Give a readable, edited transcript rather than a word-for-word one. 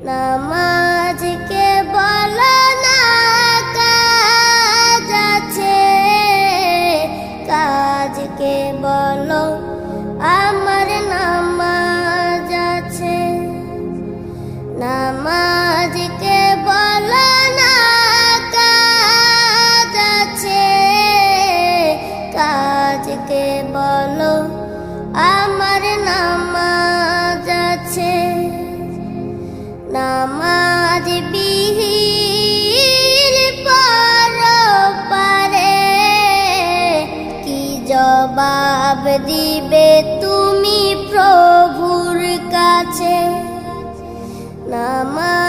নামাজকে বলো না কাজ আছে, কাজকে বলো আমার নামাজ আছে। নামাজকে বলো না কাজ আছে, কাজকে বলো আমার নামাজ আছে। নামাজ বিহীন পরপারে কি জবাব দিবে তুমি প্রভুর কাছে? নামাজ